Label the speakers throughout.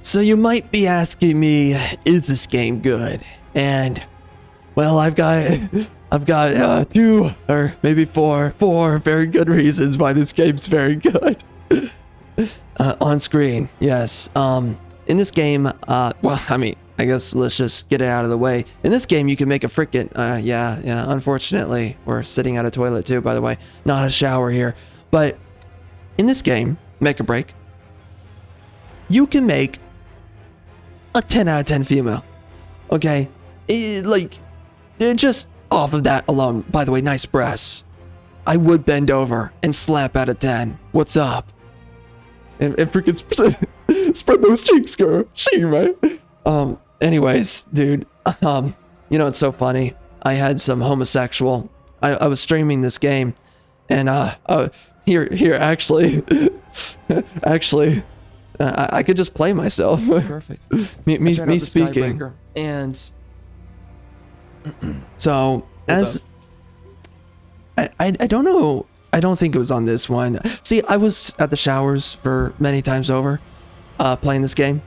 Speaker 1: So you might be asking me, is this game good? And well, I've got 2 or maybe 4 very good reasons why this game's very good. On screen, yes. In this game, well, I mean, I guess let's just get it out of the way. In this game, you can make a freaking, yeah, unfortunately, we're sitting at a toilet too, by the way, not a shower here. But in this game, Mecha Break, you can make a 10 out of 10 female. Okay, just off of that alone. By the way, nice breasts. I would bend over and slap out a 10. What's up? And freaking spread those cheeks, girl. She, right? Anyways, dude. You know, it's so funny. I had some homosexual. I was streaming this game, and here, actually, I could just play myself.
Speaker 2: Perfect.
Speaker 1: me speaking, and so as I don't know. I don't think it was on this one. See, I was at the showers for many times over, playing this game.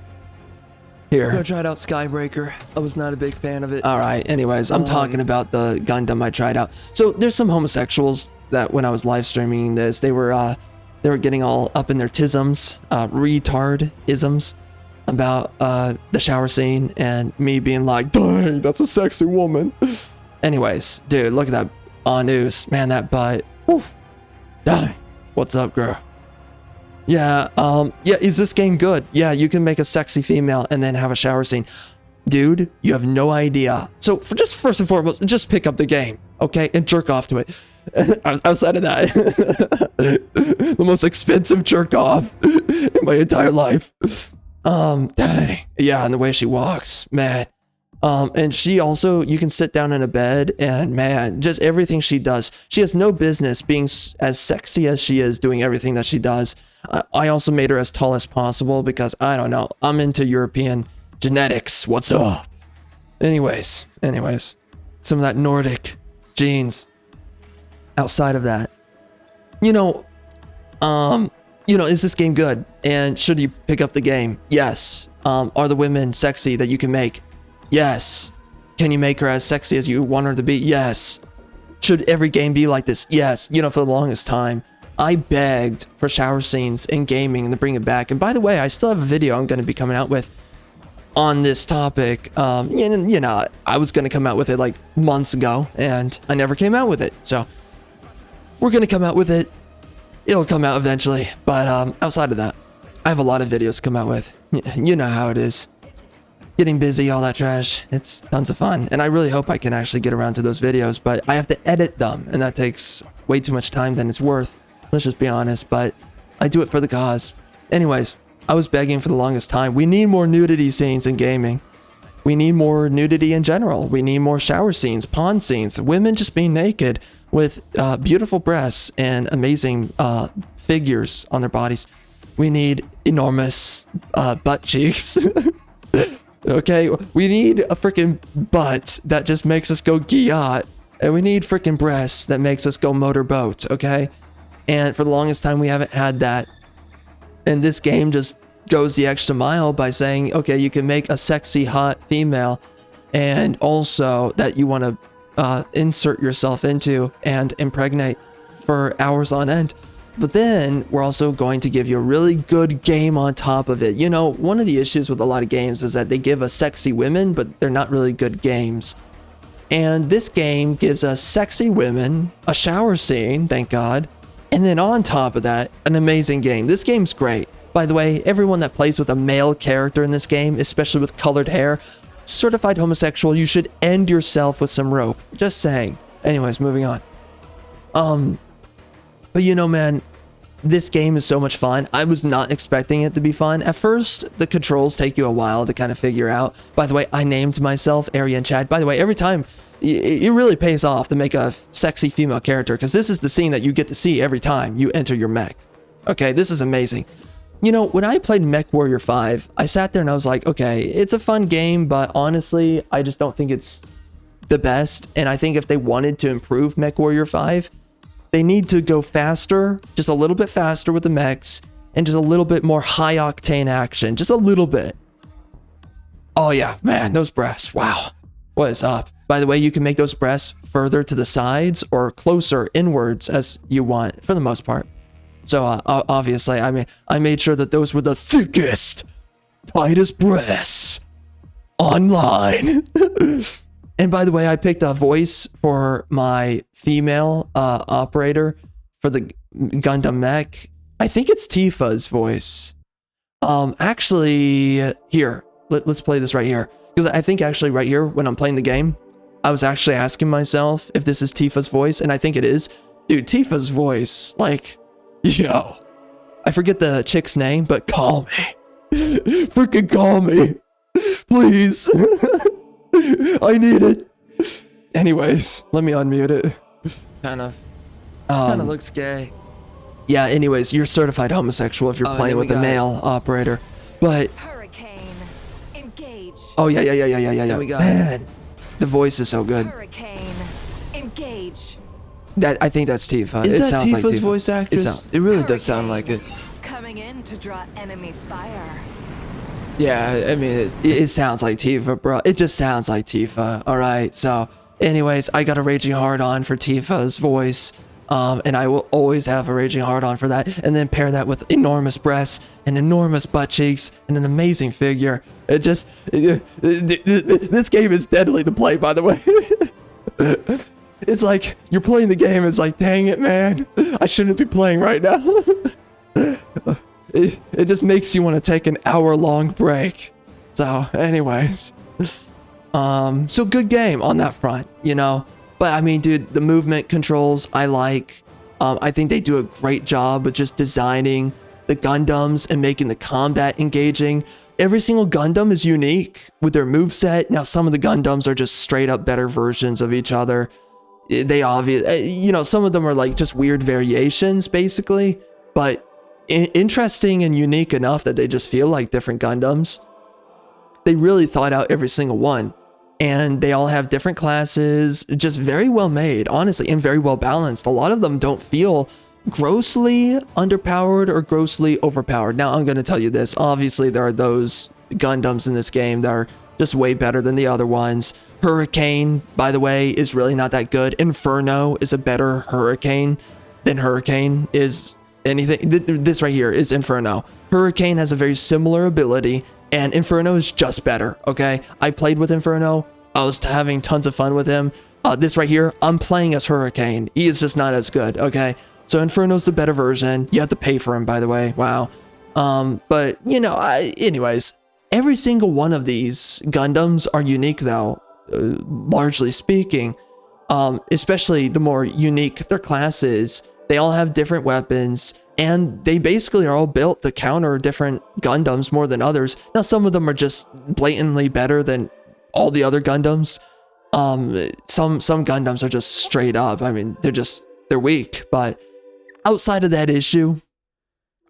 Speaker 1: Here.
Speaker 2: I tried out Skybreaker. I was not a big fan of it.
Speaker 1: All right. Anyways, I'm talking about the Gundam I tried out. So there's some homosexuals that when I was live streaming this, they were getting all up in their tisms, retard-isms about the shower scene and me being like, dang, that's a sexy woman. Anyways, dude, look at that anus, man, that butt. Whew. Dang, what's up, girl? Yeah, yeah, is this game good? Yeah, you can make a sexy female and then have a shower scene. Dude, you have no idea. So just first and foremost, just pick up the game, okay, and jerk off to it. Outside of that, the most expensive jerk off in my entire life. Dang, yeah, and the way she walks, man. And she also, you can sit down in a bed and man, just everything she does. She has no business being as sexy as she is doing everything that she does. I also made her as tall as possible because I don't know, I'm into European genetics. What's up? Anyways, some of that Nordic genes. Outside of that, you know, is this game good? And should you pick up the game? Yes. Are the women sexy that you can make? Yes. Can you make her as sexy as you want her to be? Yes. Should every game be like this? Yes. You know, for the longest time, I begged for shower scenes in gaming and to bring it back. And by the way, I still have a video I'm going to be coming out with on this topic. You know, I was going to come out with it like months ago, and I never came out with it. So we're going to come out with it. It'll come out eventually. But outside of that, I have a lot of videos to come out with. You know how it is. Getting busy, all that trash. It's tons of fun. And I really hope I can actually get around to those videos, but I have to edit them, and that takes way too much time than it's worth. Let's just be honest, but I do it for the cause. Anyways, I was begging for the longest time. We need more nudity scenes in gaming. We need more nudity in general. We need more shower scenes, pond scenes, women just being naked with beautiful breasts and amazing figures on their bodies. We need enormous butt cheeks. Okay, we need a freaking butt that just makes us go gyat, and we need freaking breasts that makes us go motorboat, okay? And for the longest time, we haven't had that. And this game just goes the extra mile by saying, okay, you can make a sexy, hot female, and also that you want to insert yourself into and impregnate for hours on end. But then we're also going to give you a really good game on top of it. You know, one of the issues with a lot of games is that they give us sexy women, but they're not really good games. And this game gives us sexy women, a shower scene, thank God, and then on top of that, an amazing game. This game's great. By the way, everyone that plays with a male character in this game, especially with colored hair, certified homosexual, you should end yourself with some rope. Just saying. Anyways, moving on. But you know, man, this game is so much fun. I was not expecting it to be fun. At first, the controls take you a while to kind of figure out. By the way, I named myself Aryan Chad. By the way, every time, it really pays off to make a sexy female character, because this is the scene that you get to see every time you enter your mech. Okay, this is amazing. You know, when I played Mech Warrior 5, I sat there and I was like, okay, it's a fun game, but honestly, I just don't think it's the best. And I think if they wanted to improve Mech Warrior 5, they need to go faster, just a little bit faster with the mechs, and just a little bit more high octane action, just a little bit. Oh yeah, man, those breasts. Wow. What is up? By the way, you can make those breasts further to the sides or closer inwards as you want for the most part. So obviously, I mean, I made sure that those were the thickest, tightest breasts online. And by the way, I picked a voice for my female operator for the Gundam mech. I think it's Tifa's voice. Actually, here, let's play this right here. Because I think actually right here, when I'm playing the game, I was actually asking myself if this is Tifa's voice, and I think it is. Dude, Tifa's voice, like, yo. I forget the chick's name, but call me. Freaking call me. Please. I need it. Anyways, let me unmute it.
Speaker 2: Kind of looks gay.
Speaker 1: Yeah, anyways, you're certified homosexual if you're playing with a male operator. But
Speaker 3: Hurricane, engage.
Speaker 1: oh yeah.
Speaker 2: We got
Speaker 1: Man, the voice is so good.
Speaker 3: Hurricane, engage.
Speaker 1: I think that's Tifa.
Speaker 2: Is
Speaker 1: It
Speaker 2: that
Speaker 1: sounds like
Speaker 2: Tifa's
Speaker 1: Tifa.
Speaker 2: voice actress? It really does sound like it.
Speaker 3: Coming in to draw enemy fire.
Speaker 1: Yeah, I mean, it sounds like Tifa, bro. It just sounds like Tifa. All right. So, anyways, I got a raging hard on for Tifa's voice. And I will always have a raging hard on for that. And then pair that with enormous breasts and enormous butt cheeks and an amazing figure. This game is deadly to play, by the way. It's like you're playing the game. It's like, dang it, man. I shouldn't be playing right now. It just makes you want to take an hour-long break. So, anyways. So good game on that front, you know. But I mean, dude, the movement controls I like. I think they do a great job with just designing the Gundams and making the combat engaging. Every single Gundam is unique with their moveset. Now, some of the Gundams are just straight up better versions of each other. They you know, some of them are like just weird variations, basically. But interesting and unique enough that they just feel like different Gundams. They really thought out every single one. And they all have different classes, just very well made, honestly, and very well balanced. A lot of them don't feel grossly underpowered or grossly overpowered. Now, I'm going to tell you this. Obviously, there are those Gundams in this game that are just way better than the other ones. Hurricane, by the way, is really not that good. Inferno is a better Hurricane than Hurricane is anything. This right here is Inferno. Hurricane has a very similar ability, and Inferno is just better, okay? I played with Inferno. I was having tons of fun with him. This right here, I'm playing as Hurricane. He is just not as good, okay? So Inferno's the better version. You have to pay for him, by the way. Wow. But, you know, anyways, every single one of these Gundams are unique, though, largely speaking. Especially the more unique their class is. They all have different weapons. And they basically are all built to counter different Gundams more than others. Now, some of them are just blatantly better than all the other Gundams. Some Gundams are just straight up. I mean, they're weak. But outside of that issue,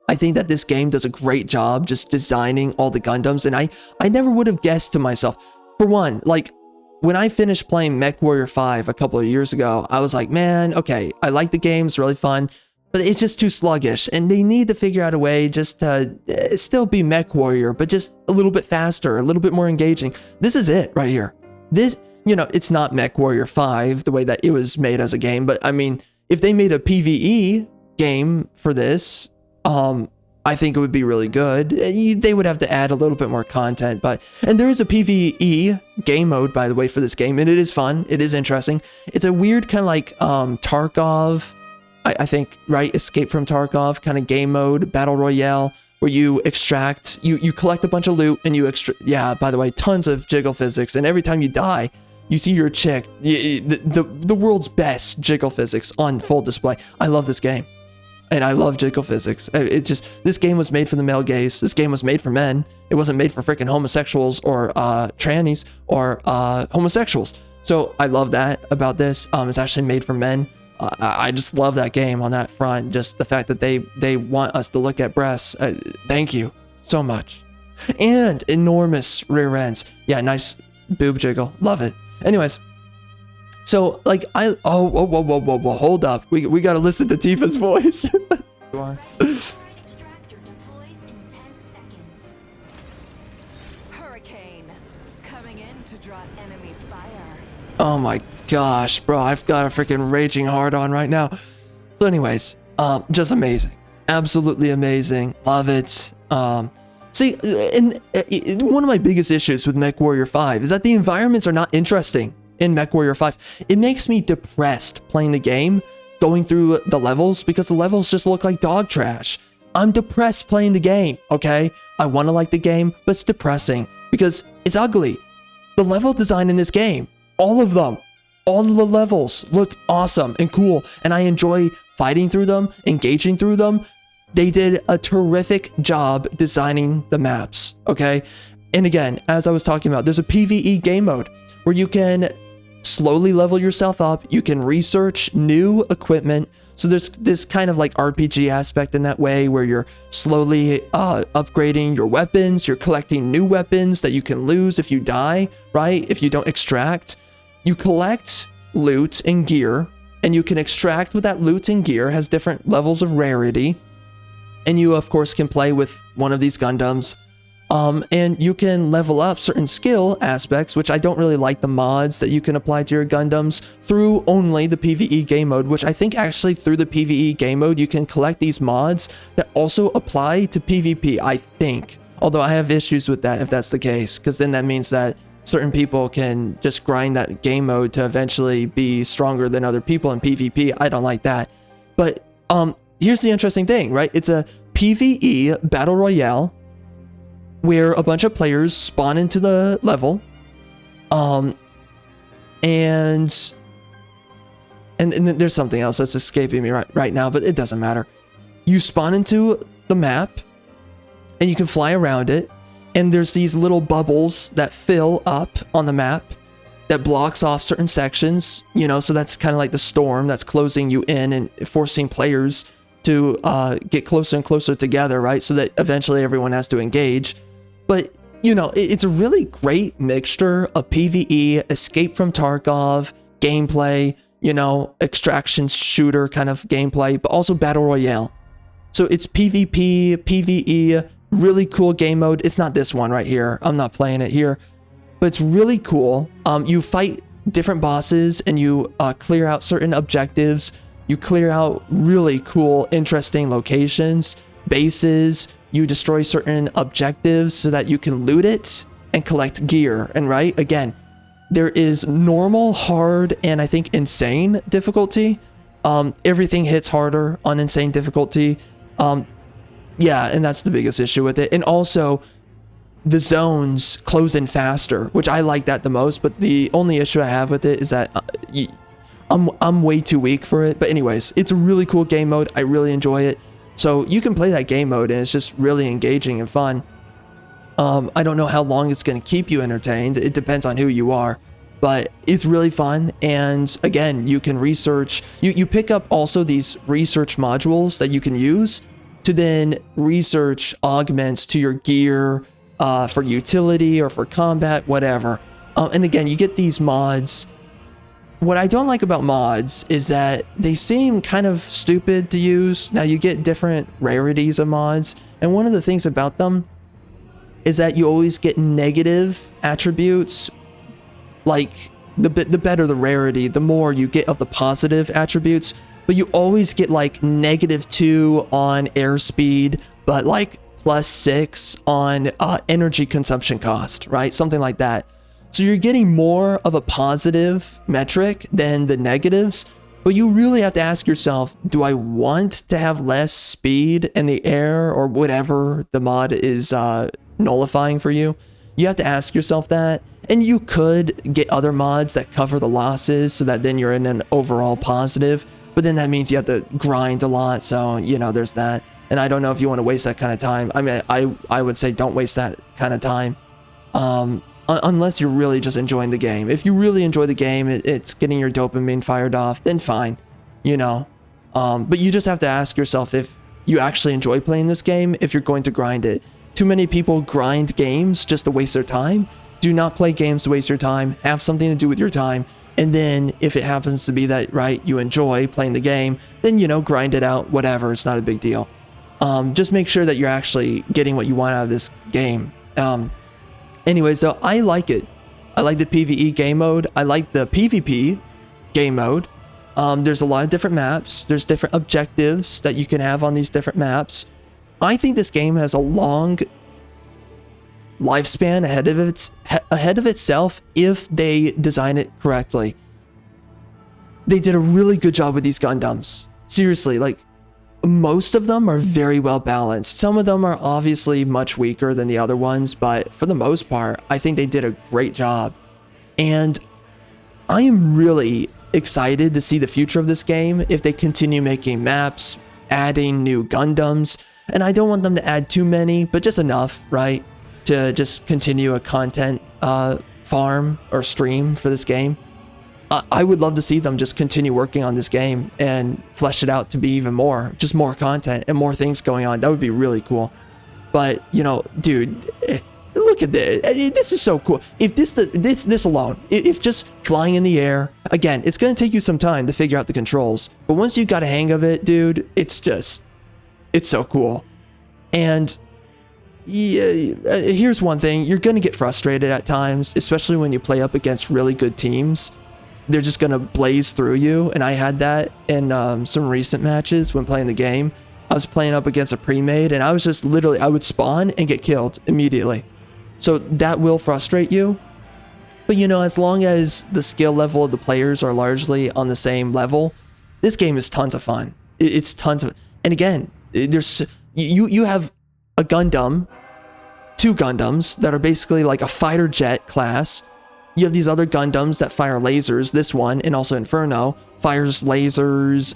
Speaker 1: I think that this game does a great job just designing all the Gundams. And I never would have guessed to myself. For one, like, when I finished playing MechWarrior 5 a couple of years ago, I was like, man, okay, I like the game. It's really fun. But it's just too sluggish, and they need to figure out a way just to still be MechWarrior, but just a little bit faster, a little bit more engaging. This is it right here. This, you know, it's not MechWarrior 5 the way that it was made as a game, but I mean, if they made a PvE game for this, I think it would be really good. They would have to add a little bit more content, and there is a PvE game mode, by the way, for this game, and it is fun. It is interesting. It's a weird kind of like Tarkov. I think, right? Escape from Tarkov kind of game mode, battle royale, where you extract, you collect a bunch of loot and you yeah, by the way, tons of jiggle physics. And every time you die, you see your chick, the world's best jiggle physics on full display. I love this game. And I love jiggle physics. This game was made for the male gaze. This game was made for men. It wasn't made for freaking homosexuals or trannies or homosexuals. So I love that about this. It's actually made for men. I just love that game on that front. Just the fact that they want us to look at breasts. Thank you so much. And enormous rear ends. Yeah, nice boob jiggle. Love it. Anyways, so like whoa, hold up. We gotta listen to Tifa's voice. You are.
Speaker 3: Extractor deploys in 10 seconds. Hurricane, Coming in to draw enemy fire.
Speaker 1: Oh my gosh, bro, I've got a freaking raging hard on right now. So anyways, just amazing. Absolutely amazing. Love it. See, and one of my biggest issues with MechWarrior 5 is that the environments are not interesting in MechWarrior 5. It makes me depressed playing the game, going through the levels, because the levels just look like dog trash. I'm depressed playing the game, okay? I want to like the game, but it's depressing because it's ugly. The level design in this game, all of them, all of the levels look awesome and cool, and I enjoy fighting through them, engaging through them. They did a terrific job designing the maps, okay? And again, as I was talking about, there's a PvE game mode where you can slowly level yourself up. You can research new equipment. So there's this kind of like RPG aspect in that way where you're slowly upgrading your weapons. You're collecting new weapons that you can lose if you die, right? If you don't extract. You collect loot and gear, and you can extract with that loot and gear. Has different levels of rarity. And you, of course, can play with one of these Gundams. And you can level up certain skill aspects, which I don't really like the mods that you can apply to your Gundams through only the PvE game mode, which I think actually through the PvE game mode, you can collect these mods that also apply to PvP, I think. Although I have issues with that if that's the case, because then that means that certain people can just grind that game mode to eventually be stronger than other people in PvP. I don't like that. But here's the interesting thing, right? It's a PvE battle royale where a bunch of players spawn into the level, and there's something else that's escaping me right now, but it doesn't matter. You spawn into the map, and you can fly around it, and there's these little bubbles that fill up on the map that blocks off certain sections, you know, so that's kind of like the storm that's closing you in and forcing players to get closer and closer together, right? So that eventually everyone has to engage. But, you know, it's a really great mixture of PvE, Escape from Tarkov, gameplay, you know, extraction shooter kind of gameplay, but also Battle Royale. So it's PvP, PvE, really cool game mode. It's not this one right here. I'm not playing it here, but it's really cool. You fight different bosses and you clear out certain objectives. You clear out really cool, interesting locations, bases. You destroy certain objectives so that you can loot it and collect gear. And right, again, there is normal, hard, and I think insane difficulty. Everything hits harder on insane difficulty. Yeah, and that's the biggest issue with it. And also, the zones close in faster, which I like that the most. But the only issue I have with it is that I'm way too weak for it. But anyways, it's a really cool game mode. I really enjoy it. So you can play that game mode and it's just really engaging and fun. I don't know how long it's going to keep you entertained. It depends on who you are, but it's really fun. And again, you can research, you pick up also these research modules that you can use to then research augments to your gear for utility or for combat, whatever. And again, you get these mods. What I don't like about mods is that they seem kind of stupid to use. Now you get different rarities of mods, and one of the things about them is that you always get negative attributes. Like the better the rarity, the more you get of the positive attributes, but you always get like -2 on airspeed, but like +6 on energy consumption cost, right? Something like that. So you're getting more of a positive metric than the negatives, but you really have to ask yourself, do I want to have less speed in the air or whatever the mod is nullifying for you? You have to ask yourself that. And you could get other mods that cover the losses so that then you're in an overall positive, but then that means you have to grind a lot. So, you know, there's that. And I don't know if you want to waste that kind of time. I mean, I would say don't waste that kind of time. Unless you're really just enjoying the game. If you really enjoy the game, it's getting your dopamine fired off, then fine, you know. But you just have to ask yourself if you actually enjoy playing this game, if you're going to grind it. Too many people grind games just to waste their time. Do not play games to waste your time. Have something to do with your time. And then if it happens to be that, right, you enjoy playing the game, then, you know, grind it out, whatever. It's not a big deal. Just make sure that you're actually getting what you want out of this game. Anyways, though, I like it. I like the PvE game mode. I like the PvP game mode. There's a lot of different maps. There's different objectives that you can have on these different maps. I think this game has a long lifespan ahead of itself if they design it correctly. They did a really good job with these Gundams. Seriously, like, most of them are very well balanced. Some of them are obviously much weaker than the other ones, but for the most part, I think they did a great job. And I am really excited to see the future of this game if they continue making maps, adding new Gundams, and I don't want them to add too many, but just enough, right, to just continue a content farm or stream for this game. I would love to see them just continue working on this game and flesh it out to be even more, just more content and more things going on. That would be really cool. But, you know, dude, look at this. This is so cool. If this alone, if just flying in the air, again, it's going to take you some time to figure out the controls. But once you got a hang of it, dude, it's so cool. And yeah, here's one thing. You're going to get frustrated at times, especially when you play up against really good teams. They're just going to blaze through you. And I had that in some recent matches when playing the game. I was playing up against a pre-made and I was just literally, I would spawn and get killed immediately. So that will frustrate you. But you know, as long as the skill level of the players are largely on the same level, this game is tons of fun. It's tons of, and again, there's, you have a Gundam, 2 Gundams that are basically like a fighter jet class. You have these other Gundams that fire lasers. This one, and also Inferno, fires lasers,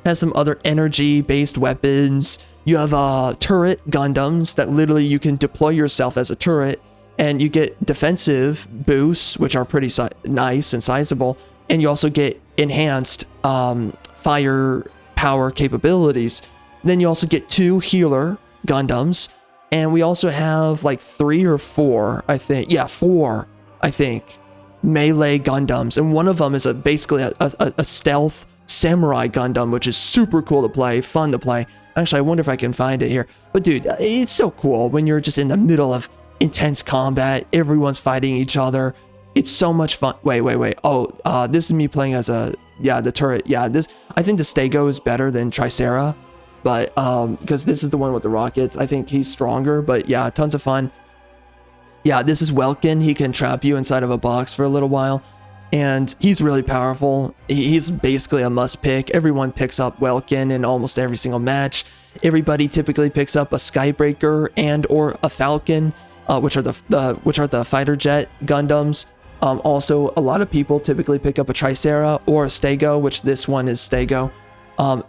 Speaker 1: has some other energy-based weapons. You have turret Gundams that literally you can deploy yourself as a turret, and you get defensive boosts, which are pretty nice and sizable. And you also get enhanced fire power capabilities. Then you also get 2 healer Gundams, and we also have like 3 or 4, I think. Yeah, 4. I think, melee Gundams, and one of them is basically a stealth samurai Gundam, which is super cool to play, fun to play. Actually, I wonder if I can find it here. But dude, it's so cool when you're just in the middle of intense combat, everyone's fighting each other. It's so much fun. Wait. Oh, this is me playing as the turret. Yeah, I think the Stego is better than Tricera, but because this is the one with the rockets. I think he's stronger, but yeah, tons of fun. Yeah, this is Welkin. He can trap you inside of a box for a little while, and he's really powerful. He's basically a must pick. Everyone picks up Welkin in almost every single match. Everybody typically picks up a Skybreaker and or a Falcon, which are the fighter jet Gundams. Also, a lot of people typically pick up a Tricera or a Stego, which this one is Stego.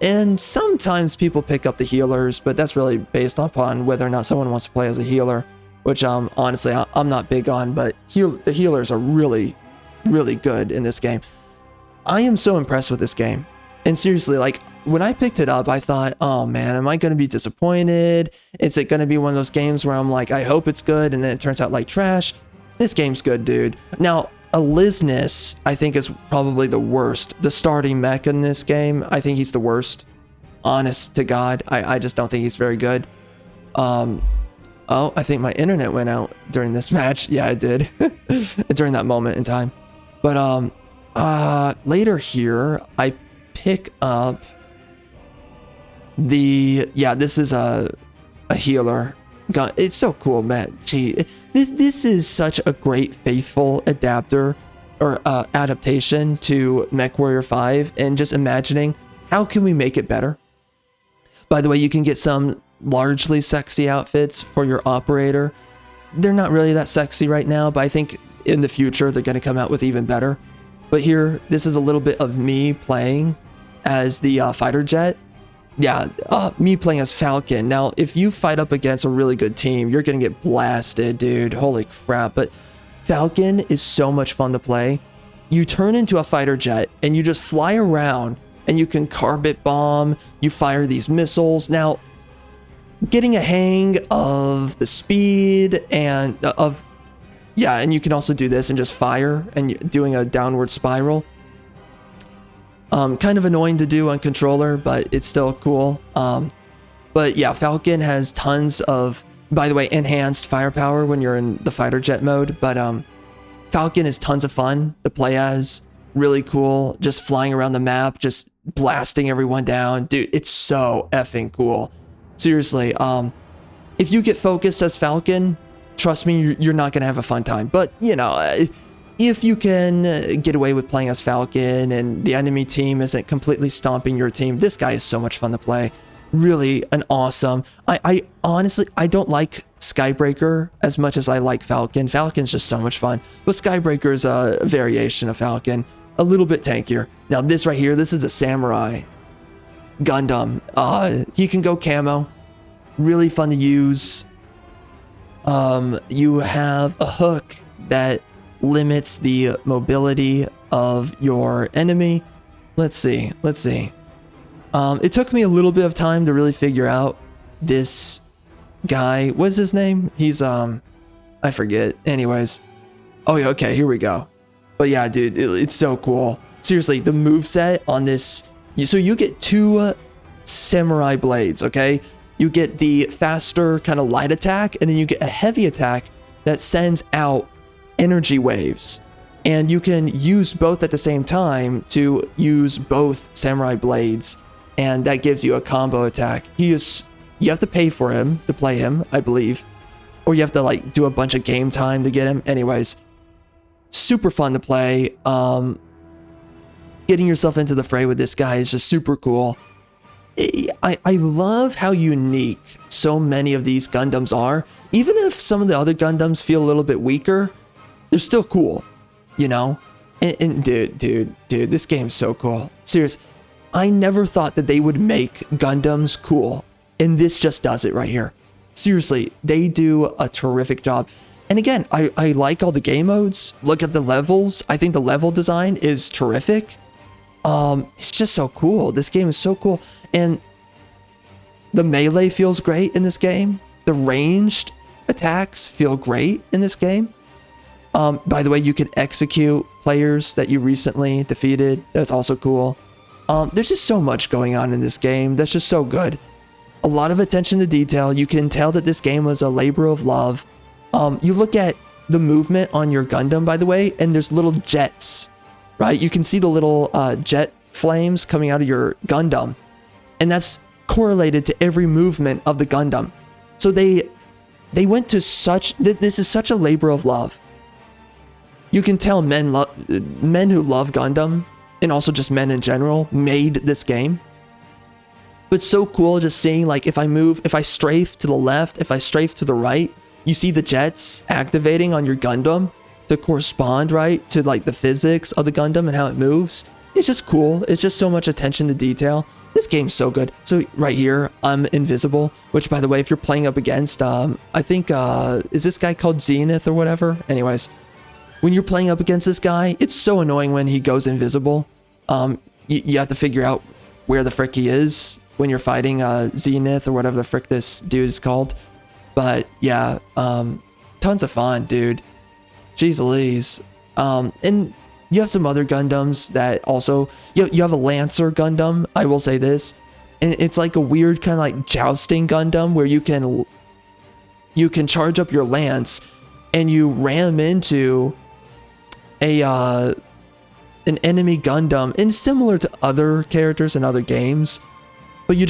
Speaker 1: And sometimes people pick up the healers, but that's really based upon whether or not someone wants to play as a healer, which honestly I'm not big on, but the healers are really, really good in this game. I am so impressed with this game. And seriously, like, when I picked it up, I thought, oh man, am I going to be disappointed? Is it going to be one of those games where I'm like, I hope it's good, and then it turns out like trash? This game's good, dude. Now, Aliznis, I think, is probably the worst. The starting mech in this game, I think he's the worst. Honest to God, I just don't think he's very good. Oh, I think my internet went out during this match. Yeah, it did. During that moment in time. But later here, I pick up this is a healer gun. It's so cool, man. Gee, this is such a great faithful adapter or adaptation to MechWarrior 5, and just imagining how can we make it better. By the way, you can get some largely sexy outfits for your operator. They're not really that sexy right now, but I think in the future they're going to come out with even better. But here, this is a little bit of me playing as the fighter jet. Yeah, me playing as Falcon. Now, if you fight up against a really good team, you're going to get blasted, dude. Holy crap. But Falcon is so much fun to play. You turn into a fighter jet and you just fly around, and you can carpet bomb. You fire these missiles. Now, getting a hang of the speed and and you can also do this and just fire and doing a downward spiral. Kind of annoying to do on controller, but it's still cool. But yeah, Falcon has tons of, by the way, enhanced firepower when you're in the fighter jet mode. But Falcon is tons of fun to play as. Really cool. Just flying around the map, just blasting everyone down. Dude, it's so effing cool. Seriously, if you get focused as Falcon, trust me, you're not going to have a fun time. But, you know, if you can get away with playing as Falcon and the enemy team isn't completely stomping your team, this guy is so much fun to play. Really an awesome. I honestly, I don't like Skybreaker as much as I like Falcon. Falcon's just so much fun. But Skybreaker is a variation of Falcon, a little bit tankier. Now this right here, this is a Samurai Gundam. He can go camo. Really fun to use. You have a hook that limits the mobility of your enemy. Let's see. It took me a little bit of time to really figure out this guy. What's his name? He's I forget. Anyways. Oh yeah, okay, here we go. But yeah, dude, it's so cool. Seriously, the moveset on this, so you get two samurai blades, okay? You get the faster kind of light attack, and then you get a heavy attack that sends out energy waves. And you can use both at the same time to use both samurai blades, and that gives you a combo attack. You have to pay for him to play him, I believe, or you have to like do a bunch of game time to get him. Anyways, super fun to play. Getting yourself into the fray with this guy is just super cool. I love how unique so many of these Gundams are. Even if some of the other Gundams feel a little bit weaker, they're still cool, you know? And dude, this game's so cool. Serious. I never thought that they would make Gundams cool, and this just does it right here. Seriously, they do a terrific job. And again, I like all the game modes. Look at the levels. I think the level design is terrific. It's just so cool. This game is so cool. And the melee feels great in this game. The ranged attacks feel great in this game. By the way, you can execute players that you recently defeated. That's also cool. There's just so much going on in this game that's just so good. A lot of attention to detail. You can tell that this game was a labor of love. You look at the movement on your Gundam, by the way, and there's little jets, right? You can see the little jet flames coming out of your Gundam, and that's correlated to every movement of the Gundam. So they went to such, this is such a labor of love. You can tell men who love Gundam, and also just men in general, made this game. But it's so cool just seeing, like, if I strafe to the left, if I strafe to the right, you see the jets activating on your Gundam to correspond, right, to like the physics of the Gundam and how it moves. It's just cool. It's just so much attention to detail. This game's so good. So right here, I'm invisible, which, by the way, if you're playing up against, I think, is this guy called Zenith or whatever? Anyways, when you're playing up against this guy, it's so annoying when he goes invisible. You have to figure out where the frick he is when you're fighting Zenith or whatever the frick this dude is called. But yeah, tons of fun, dude. Jeez Louise. And you have some other Gundams that also, you have a Lancer Gundam, I will say this. And it's like a weird kind of like jousting Gundam where you can charge up your lance and you ram into an enemy Gundam, and similar to other characters in other games, but you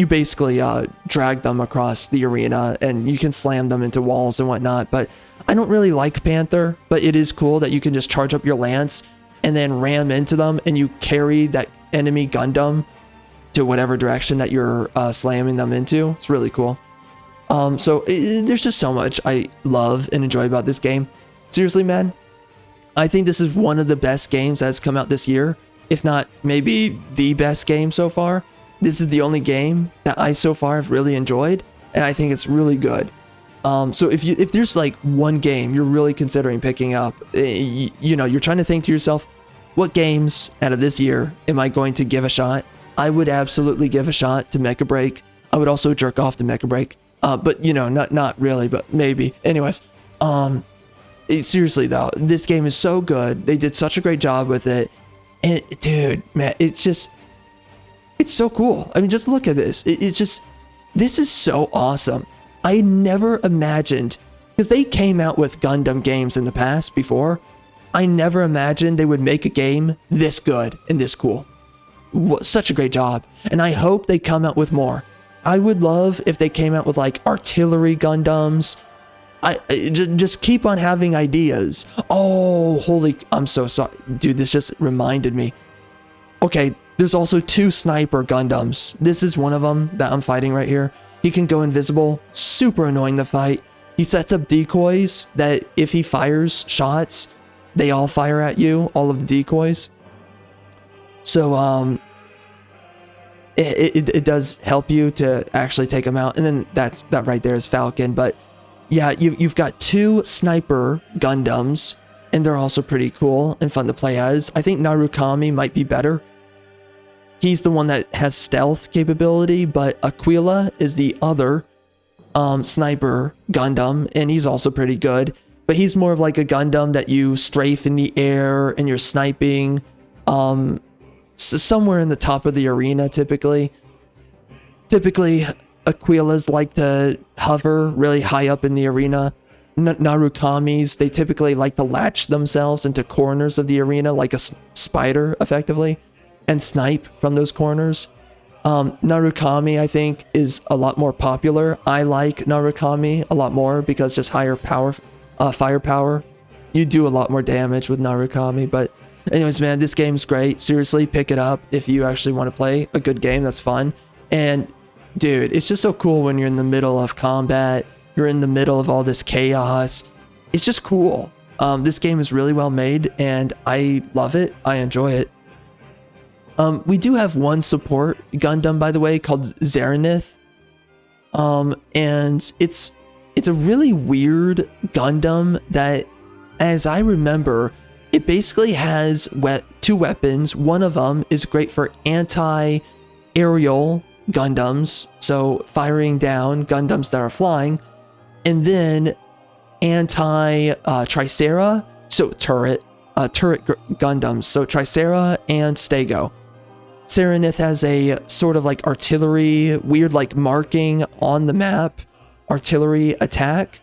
Speaker 1: basically drag them across the arena and you can slam them into walls and whatnot. But I don't really like Panther, but it is cool that you can just charge up your lance and then ram into them and you carry that enemy Gundam to whatever direction that you're slamming them into. It's really cool. There's just so much I love and enjoy about this game. Seriously, man, I think this is one of the best games that's come out this year, if not maybe the best game so far. This is the only game that I so far have really enjoyed, and I think it's really good. So if there's like one game you're really considering picking up, you know, you're trying to think to yourself, what games out of this year am I going to give a shot? I would absolutely give a shot to Mecha Break. I would also jerk off to Mecha Break. But you know, not really, but maybe. Anyways, seriously though, this game is so good. They did such a great job with it. And dude, man, it's so cool. I mean, just look at this. This is so awesome. I never imagined because they came out with Gundam games in the past before. I never imagined they would make a game this good and this cool. Such a great job. And I hope they come out with more. I would love if they came out with like artillery Gundams. Just keep on having ideas. Oh, I'm so sorry. Dude, this just reminded me. Okay, there's also 2 sniper Gundams. This is one of them that I'm fighting right here. He can go invisible. Super annoying to fight. He sets up decoys that if he fires shots, they all fire at you, all of the decoys. So, it does help you to actually take them out. And then that right there is Falcon. But yeah, you've got 2 sniper Gundams, and they're also pretty cool and fun to play as. I think Narukami might be better. He's the one that has stealth capability, but Aquila is the other sniper Gundam, and he's also pretty good. But he's more of like a Gundam that you strafe in the air and you're sniping somewhere in the top of the arena typically. Typically, Aquilas like to hover really high up in the arena. Narukamis, they typically like to latch themselves into corners of the arena like a spider, effectively, and snipe from those corners. Narukami, I think, is a lot more popular. I like Narukami a lot more because just higher power, firepower. You do a lot more damage with Narukami. But anyways, man, this game's great. Seriously, pick it up if you actually want to play a good game that's fun. And dude, it's just so cool when you're in the middle of combat. You're in the middle of all this chaos. It's just cool. This game is really well made, and I love it. I enjoy it. We do have one support Gundam, by the way, called Zaranith. And it's a really weird Gundam that, as I remember, it basically has 2 weapons. One of them is great for anti-aerial Gundams, so firing down Gundams that are flying, and then anti-Tricera, so turret Gundams, so Tricera and Stego. Zaranith has a sort of like artillery, weird like marking on the map, artillery attack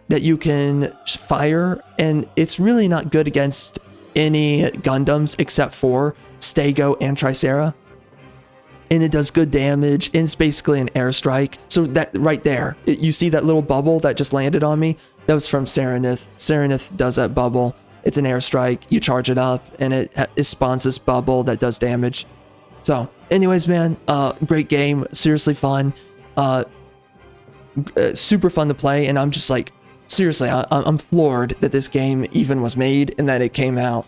Speaker 1: that you can fire, and it's really not good against any Gundams except for Stego and Tricera. And it does good damage, and it's basically an airstrike. So that right there, you see that little bubble that just landed on me? That was from Zaranith. Zaranith does that bubble. It's an airstrike. You charge it up, and it spawns this bubble that does damage. So, anyways, man, great game. Seriously fun. Super fun to play, and I'm just like, seriously, I'm floored that this game even was made and that it came out.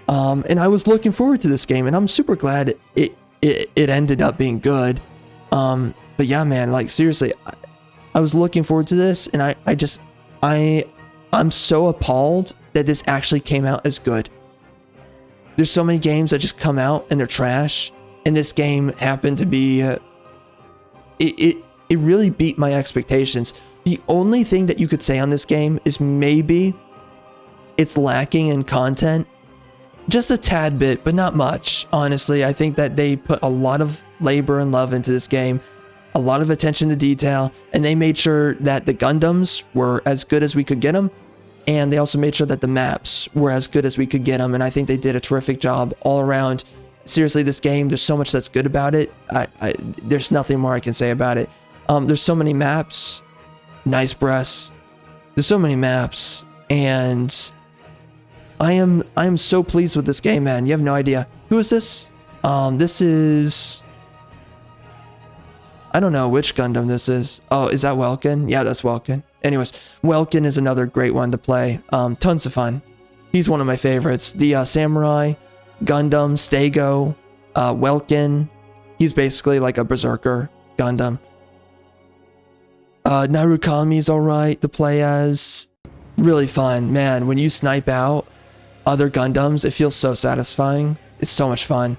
Speaker 1: And I was looking forward to this game, and I'm super glad it ended up being good. But yeah, man, like seriously, I was looking forward to this, and I'm so appalled that this actually came out as good. There's so many games that just come out and they're trash, and this game happened to be it really beat my expectations. The only thing that you could say on this game is maybe it's lacking in content. Just a tad bit, but not much. Honestly, I think that they put a lot of labor and love into this game, a lot of attention to detail, and they made sure that the Gundams were as good as we could get them, and they also made sure that the maps were as good as we could get them, and I think they did a terrific job all around. Seriously, this game, there's so much that's good about it. There's nothing more I can say about it. There's so many maps. Nice breasts. There's so many maps, and I am so pleased with this game, man. You have no idea. Who is this? This is, I don't know which Gundam this is. Oh, is that Welkin? Yeah, that's Welkin. Anyways, Welkin is another great one to play. Tons of fun. He's one of my favorites. The Samurai, Gundam, Stego, Welkin. He's basically like a berserker Gundam. Narukami's alright to play as. Really fun. Man, when you snipe out other Gundams, it feels so satisfying. It's so much fun.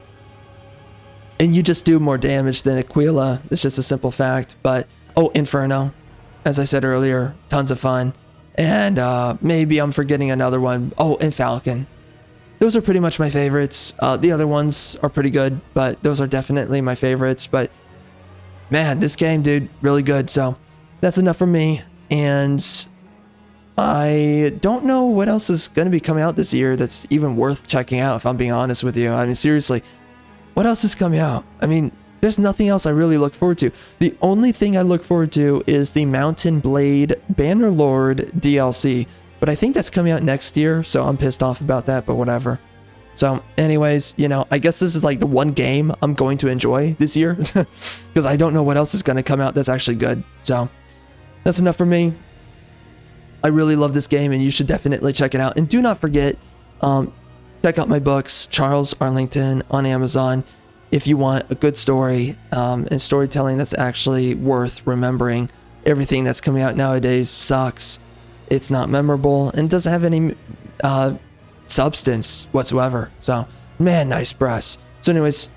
Speaker 1: And you just do more damage than Aquila. It's just a simple fact. But, oh, Inferno. As I said earlier, tons of fun. And maybe I'm forgetting another one. Oh, and Falcon. Those are pretty much my favorites. The other ones are pretty good, but those are definitely my favorites. But, man, this game, dude, really good. So, that's enough from me. And I don't know what else is going to be coming out this year that's even worth checking out, if I'm being honest with you. I mean, seriously, what else is coming out? I mean, there's nothing else I really look forward to. The only thing I look forward to is the Mountain Blade Bannerlord DLC, but I think that's coming out next year, so I'm pissed off about that, but whatever. So anyways, you know, I guess this is like the one game I'm going to enjoy this year because I don't know what else is going to come out that's actually good. So that's enough for me. I really love this game and you should definitely check it out. And do not forget, check out my books, Charles Arlington, on Amazon, if you want a good story and storytelling that's actually worth remembering. Everything that's coming out nowadays sucks. It's not memorable and doesn't have any substance whatsoever. So, man, nice press. So anyways,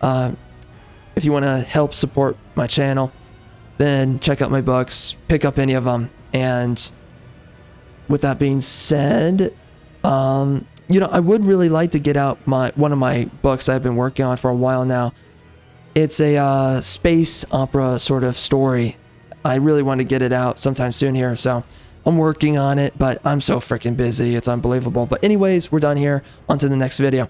Speaker 1: if you want to help support my channel, then check out my books, pick up any of them. And with that being said, you know, I would really like to get out one of my books I've been working on for a while now. It's a space opera sort of story. I really want to get it out sometime soon here, so I'm working on it, but I'm so freaking busy. It's unbelievable. But anyways, we're done here. On to the next video.